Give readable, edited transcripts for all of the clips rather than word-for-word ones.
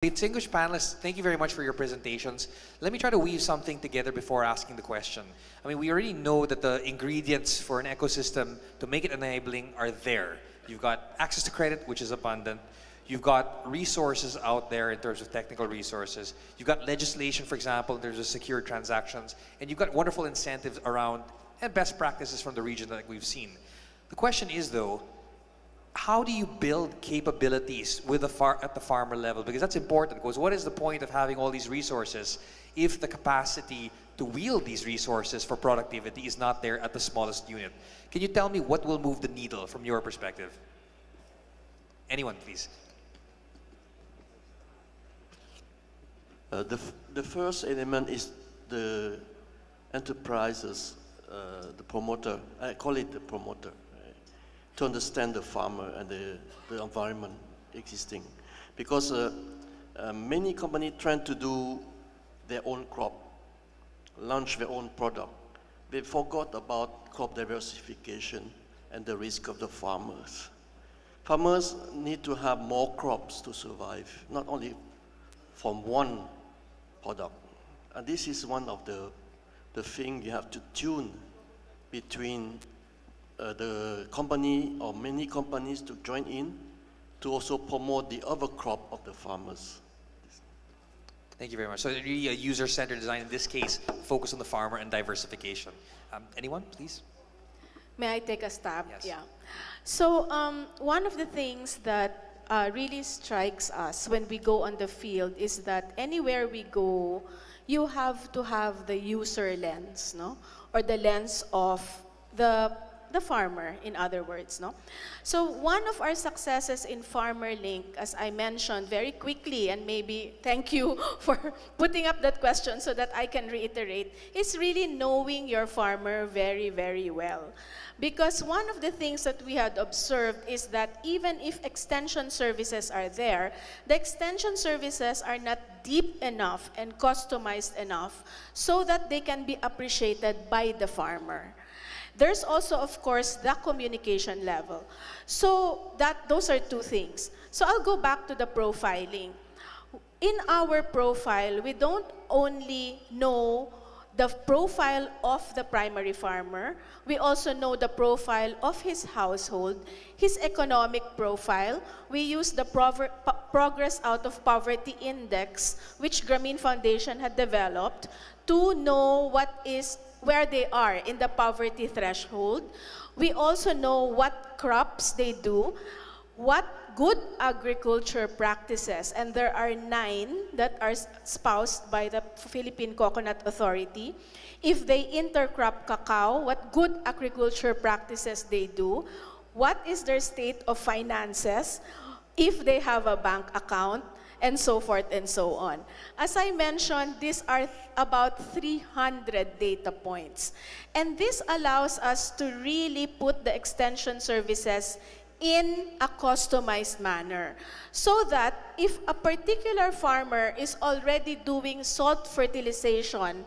Distinguished panelists, thank you very much for your presentations. Let me try to weave something together before asking the question. I mean, we already know that the ingredients for an ecosystem to make it enabling are there. You've got access to credit, which is abundant. You've got resources out there in terms of technical resources. You've got legislation, for example, in terms of secure transactions. And you've got wonderful incentives around and best practices from the region that we've seen. The question is, though, how do you build capabilities with at the farmer level? Because that's important, because what is the point of having all these resources if the capacity to wield these resources for productivity is not there at the smallest unit? Can you tell me what will move the needle from your perspective? Anyone, please. The first element is the enterprises, the promoter, I call it the promoter, to understand the farmer and the environment existing. Because many companies trying to do their own crop, launch their own product. They forgot about crop diversification and the risk of the farmers. Farmers need to have more crops to survive, not only from one product. And this is one of the things you have to tune between the company or many companies to join in to also promote the other crop of the farmers. Thank you very much. So really a user-centered design, in this case, focus on the farmer and diversification. Anyone, please? May I take a stab? Yes. Yeah. So one of the things that really strikes us when we go on the field is that anywhere we go, you have to have the user lens, no? Or the lens of the farmer, in other words, no? So one of our successes in Farmer Link, as I mentioned very quickly, and maybe thank you for putting up that question so that I can reiterate, is really knowing your farmer very, very well. Because one of the things that we had observed is that even if extension services are there, the extension services are not deep enough and customized enough so that they can be appreciated by the farmer. There's also, of course, the communication level. So those are two things. So I'll go back to the profiling. In our profile, we don't only know the profile of the primary farmer, we also know the profile of his household, his economic profile. We use the Progress Out of Poverty Index, which Grameen Foundation had developed, to know where they are in the poverty threshold. We also know what crops they do, what good agriculture practices, and there are 9 that are espoused by the Philippine Coconut Authority. If they intercrop cacao, what good agriculture practices they do, what is their state of finances, if they have a bank account, and so forth and so on. As I mentioned, these are about 300 data points. And this allows us to really put the extension services in a customized manner. So that if a particular farmer is already doing salt fertilization,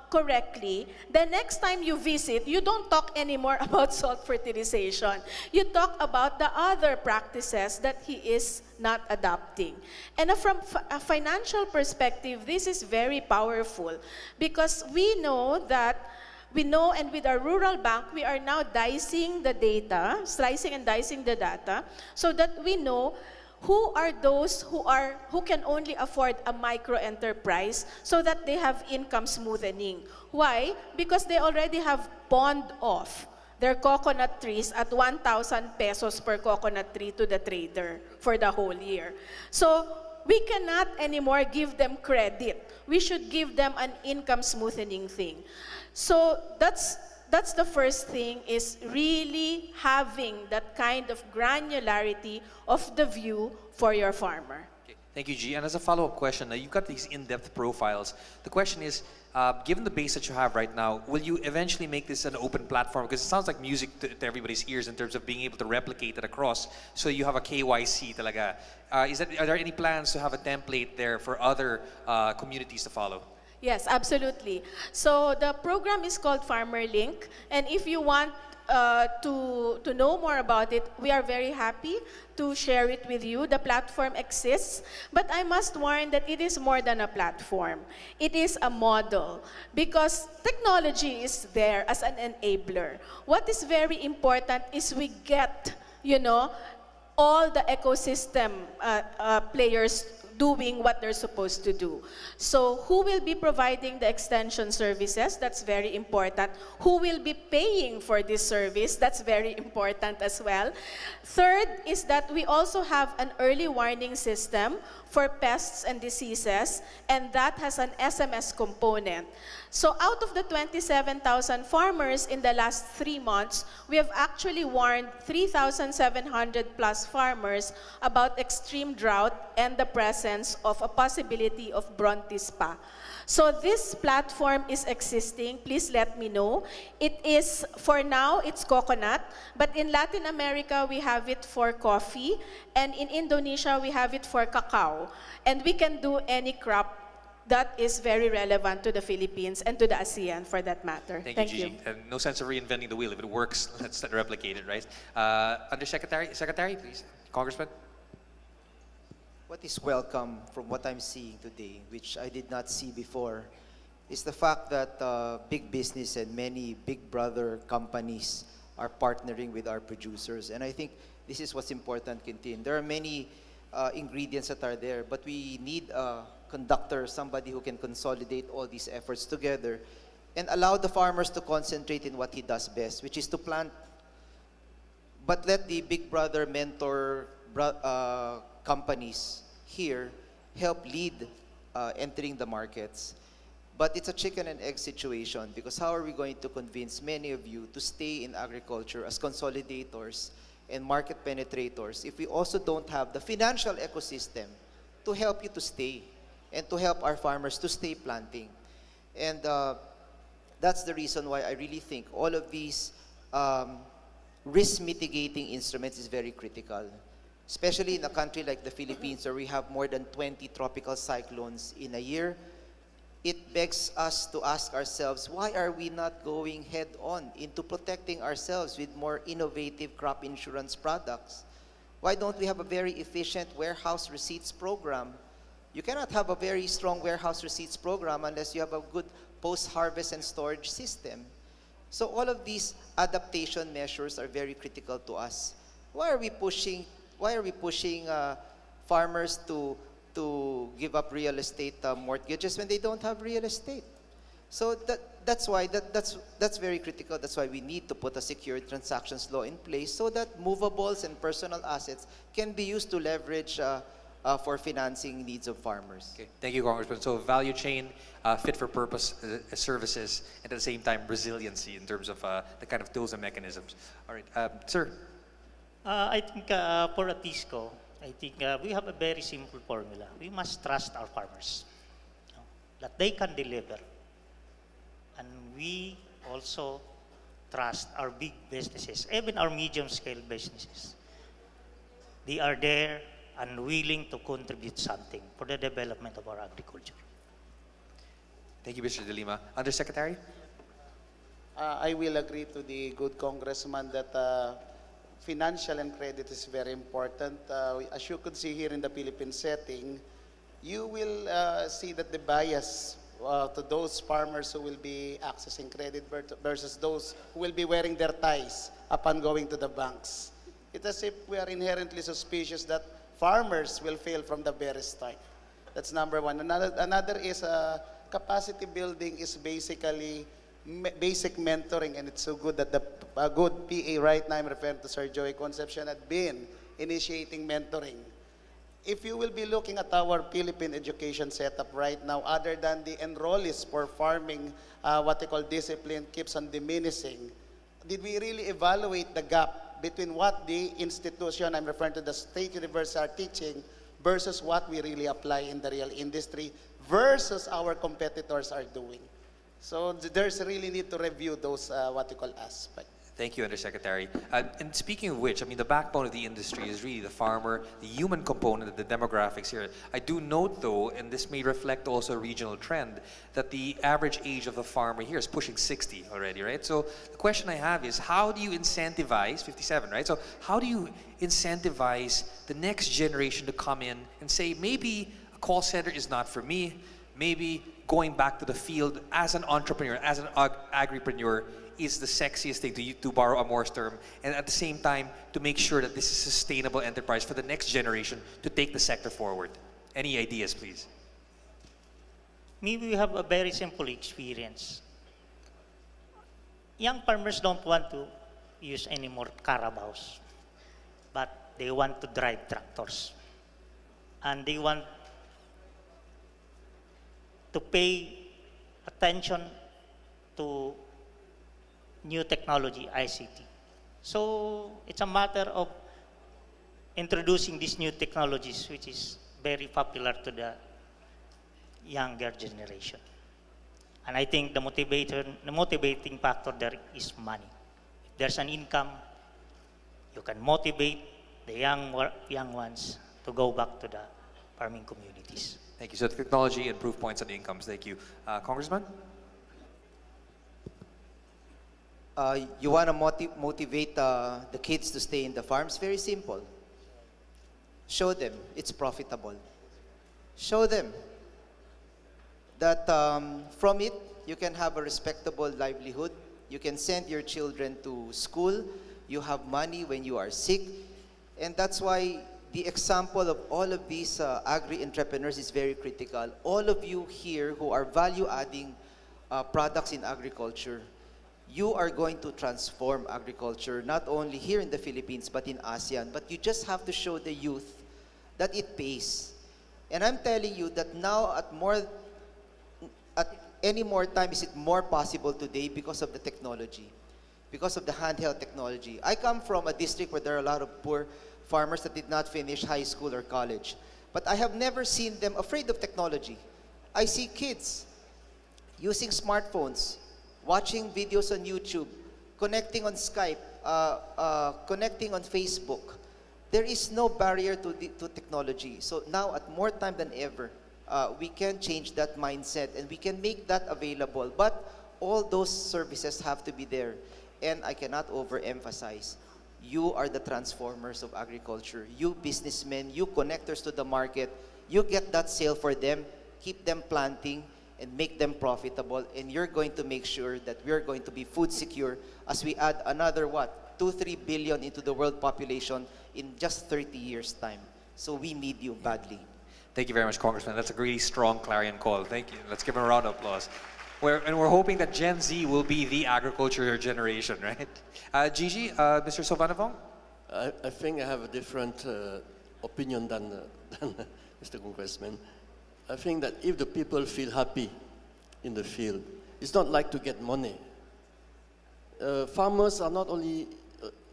correctly, the next time you visit, you don't talk anymore about salt fertilization. You talk about the other practices that he is not adopting. And from a financial perspective, this is very powerful because we know, and with our rural bank, we are now dicing the data, slicing and dicing the data, so that we know who are those who can only afford a micro enterprise so that they have income smoothening. Why? Because they already have pawned off their coconut trees at 1,000 pesos per coconut tree to the trader for the whole year. So we cannot anymore give them credit. We should give them an income smoothening thing. So that's the first thing, is really having that kind of granularity of the view for your farmer. Okay. Thank you, G. And as a follow-up question, you've got these in-depth profiles. The question is, given the base that you have right now, will you eventually make this an open platform? Because it sounds like music to everybody's ears in terms of being able to replicate it across. So you have a KYC talaga. Are there any plans to have a template there for other communities to follow? Yes, absolutely. So the program is called Farmer Link, and if you want to know more about it, we are very happy to share it with you. The platform exists, but I must warn that it is more than a platform. It is a model because technology is there as an enabler. What is very important is we get, you know, all the ecosystem players doing what they're supposed to do. So who will be providing the extension services? That's very important. Who will be paying for this service? That's very important as well. Third is that we also have an early warning system for pests and diseases, and that has an SMS component. So out of the 27,000 farmers in the last 3 months, we have actually warned 3,700 plus farmers about extreme drought and the presence of a possibility of brontispa. So this platform is existing. Please let me know. It is, for now, it's coconut, but in Latin America, we have it for coffee, and in Indonesia, we have it for cacao. And we can do any crop that is very relevant to the Philippines and to the ASEAN for that matter. Thank you, Gigi. And no sense of reinventing the wheel. If it works, let's replicate it, right? Undersecretary, please. Congressman. What is welcome from what I'm seeing today, which I did not see before, is the fact that big business and many big brother companies are partnering with our producers. And I think this is what's important, Quintin. There are many ingredients that are there, but we need a conductor, somebody who can consolidate all these efforts together and allow the farmers to concentrate in what he does best, which is to plant. But let the big brother mentor companies here help lead entering the markets. But it's a chicken and egg situation, because how are we going to convince many of you to stay in agriculture as consolidators and market penetrators if we also don't have the financial ecosystem to help you to stay and to help our farmers to stay planting? And that's the reason why I really think all of these risk mitigating instruments is very critical, especially in a country like the Philippines where we have more than 20 tropical cyclones in a year. It begs us to ask ourselves, why are we not going head on into protecting ourselves with more innovative crop insurance products? Why don't we have a very efficient warehouse receipts program? You cannot have a very strong warehouse receipts program unless you have a good post-harvest and storage system. So all of these adaptation measures are very critical to us. Why are we pushing farmers to give up real estate mortgages when they don't have real estate? So that's very critical. That's why we need to put a secured transactions law in place so that movables and personal assets can be used to leverage for financing needs of farmers. Okay, thank you, Congressman. So value chain, fit for purpose services, and at the same time resiliency in terms of the kind of tools and mechanisms. All right, sir. I think for Atisco, I think we have a very simple formula. We must trust our farmers, that they can deliver. And we also trust our big businesses, even our medium-scale businesses. They are there and willing to contribute something for the development of our agriculture. Thank you, Mr. De Lima. Undersecretary? I will agree to the good congressman that financial and credit is very important. As you could see here in the Philippine setting, you will see that the bias to those farmers who will be accessing credit versus those who will be wearing their ties upon going to the banks. It's as if we are inherently suspicious that farmers will fail from the very start. That's number one. Another is capacity building is basically basic mentoring, and it's so good that the good PA right now, I'm referring to Sir Joey Concepcion, had been initiating mentoring. If you will be looking at our Philippine education setup right now, other than the enrollees for farming, what they call discipline keeps on diminishing, did we really evaluate the gap between what the institution, I'm referring to the state universities, are teaching versus what we really apply in the real industry versus our competitors are doing? So there's really need to review those what you call aspects. Thank you, Undersecretary. And speaking of which, I mean, the backbone of the industry is really the farmer, the human component, the demographics here. I do note, though, and this may reflect also a regional trend, that the average age of the farmer here is pushing 60 already, right? So the question I have is, how do you incentivize, 57, right? So how do you incentivize the next generation to come in and say, maybe a call center is not for me, maybe going back to the field as an entrepreneur, as an agripreneur, is the sexiest thing, to borrow Amor's term, and at the same time to make sure that this is a sustainable enterprise for the next generation to take the sector forward. Any ideas, please? Maybe we have a very simple experience. Young farmers don't want to use any more carabaos, but they want to drive tractors. And they want to pay attention to new technology, ICT. So it's a matter of introducing these new technologies, which is very popular to the younger generation. And I think the motivating factor there is money. If there's an income, you can motivate the young ones to go back to the farming communities. Thank you. So technology and proof points on incomes. Thank you. Congressman? You want to motivate the kids to stay in the farms? Very simple. Show them it's profitable. Show them that from it, you can have a respectable livelihood. You can send your children to school. You have money when you are sick. And that's why the example of all of these agri-entrepreneurs is very critical. All of you here who are value-adding products in agriculture, you are going to transform agriculture, not only here in the Philippines, but in ASEAN. But you just have to show the youth that it pays. And I'm telling you that now at any more time is it more possible today because of the technology, because of the handheld technology. I come from a district where there are a lot of poor farmers that did not finish high school or college. But I have never seen them afraid of technology. I see kids using smartphones, watching videos on YouTube, connecting on Skype, connecting on Facebook. There is no barrier to technology. So now, at more time than ever, we can change that mindset and we can make that available. But all those services have to be there. And I cannot overemphasize, you are the transformers of agriculture. You businessmen, you connectors to the market, you get that sale for them, keep them planting, and make them profitable, and you're going to make sure that we're going to be food secure as we add another, 2-3 billion into the world population in just 30 years' time. So we need you badly. Thank you very much, Congressman. That's a really strong clarion call. Thank you. Let's give him a round of applause. We're hoping that Gen Z will be the agriculture generation, right? Gigi, Mr. Sovanavong? I think I have a different opinion than Mr. Congressman. I think that if the people feel happy in the field, it's not like to get money. Farmers are not only,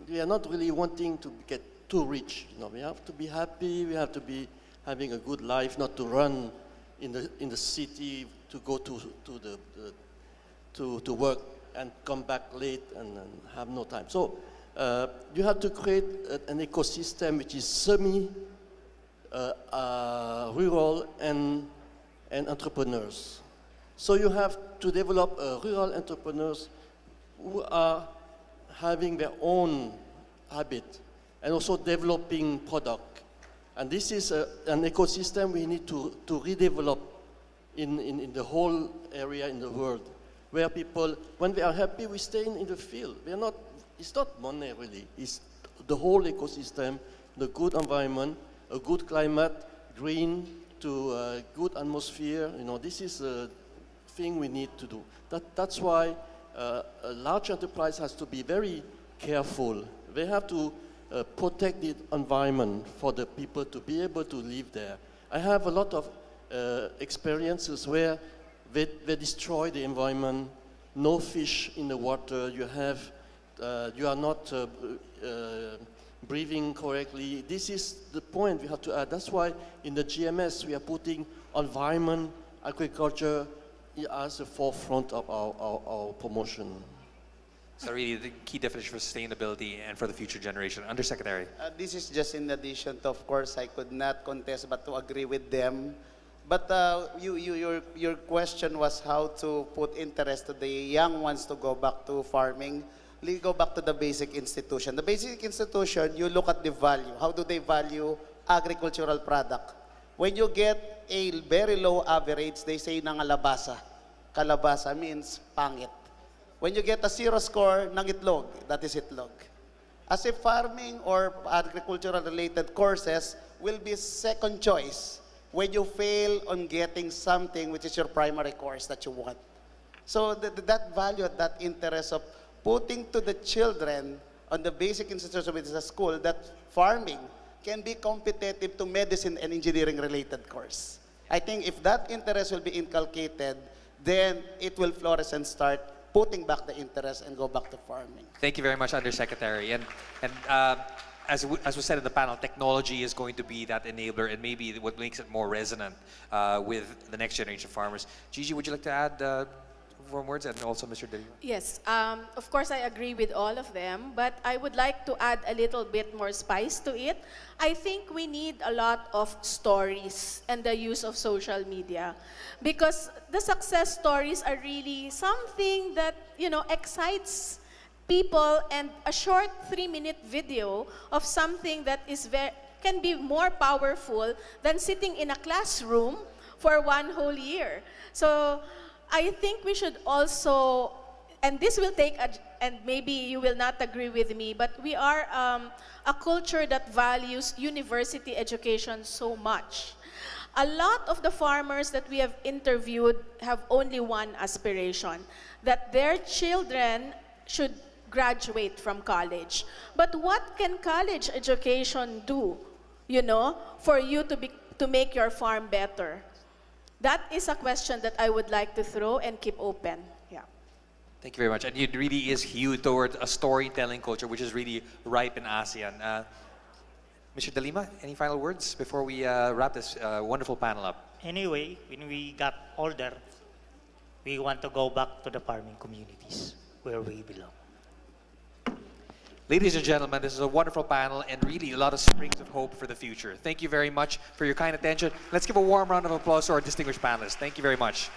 we are not really wanting to get too rich. No, we have to be happy, we have to be having a good life, not to run in the city, to go to work and come back late and have no time. So you have to create an ecosystem which is rural and entrepreneurs. So you have to develop rural entrepreneurs who are having their own habit and also developing product. And this is an ecosystem we need to redevelop in the whole area in the world, where people, when they are happy, we stay in the field. We are not, it's not money really, it's the whole ecosystem, the good environment, a good climate, green to a good atmosphere. You know, this is a thing we need to do. That's why a large enterprise has to be very careful. They have to protect the environment for the people to be able to live there. I have a lot of experiences where they destroy the environment, no fish in the water, you are not breathing correctly. This is the point we have to add. That's why in the GMS we are putting environment, agriculture as the forefront of our promotion. So really the key definition for sustainability and for the future generation. Undersecretary. This is just in addition to, of course, I could not contest but to agree with them. But your question was how to put interest to the young ones to go back to farming. We go back to the basic institution. The basic institution, you look at the value. How do they value agricultural product? When you get a very low average, they say nangalabasa. Kalabasa means pangit. When you get a 0 score, nangitlog, that is itlog. As a farming or agricultural related courses will be second choice when you fail on getting something which is your primary course that you want. So that value, that interest of putting to the children on the basic institution which is a school that farming can be competitive to medicine and engineering related course. I think if that interest will be inculcated, then it will flourish and start putting back the interest and go back to farming. Thank you very much, Undersecretary. And as was said in the panel, technology is going to be that enabler and maybe what makes it more resonant with the next generation of farmers. Gigi, would you like to add warm words, and also Mr. De Lima? Yes, of course I agree with all of them, but I would like to add a little bit more spice to it. I think we need a lot of stories and the use of social media, because the success stories are really something that, you know, excites people, and a short 3-minute video of something that is can be more powerful than sitting in a classroom for 1 whole year. So I think we should also, and this will take, and maybe you will not agree with me, but we are a culture that values university education so much. A lot of the farmers that we have interviewed have only one aspiration, that their children should graduate from college. But what can college education do, you know, for you to make your farm better? That is a question that I would like to throw and keep open. Yeah. Thank you very much. And it really is hued towards a storytelling culture, which is really ripe in ASEAN. Mr. De Lima, any final words before we wrap this wonderful panel up? Anyway, when we got older, we want to go back to the farming communities where we belong. Ladies and gentlemen, this is a wonderful panel and really a lot of springs of hope for the future. Thank you very much for your kind attention. Let's give a warm round of applause to our distinguished panelists. Thank you very much.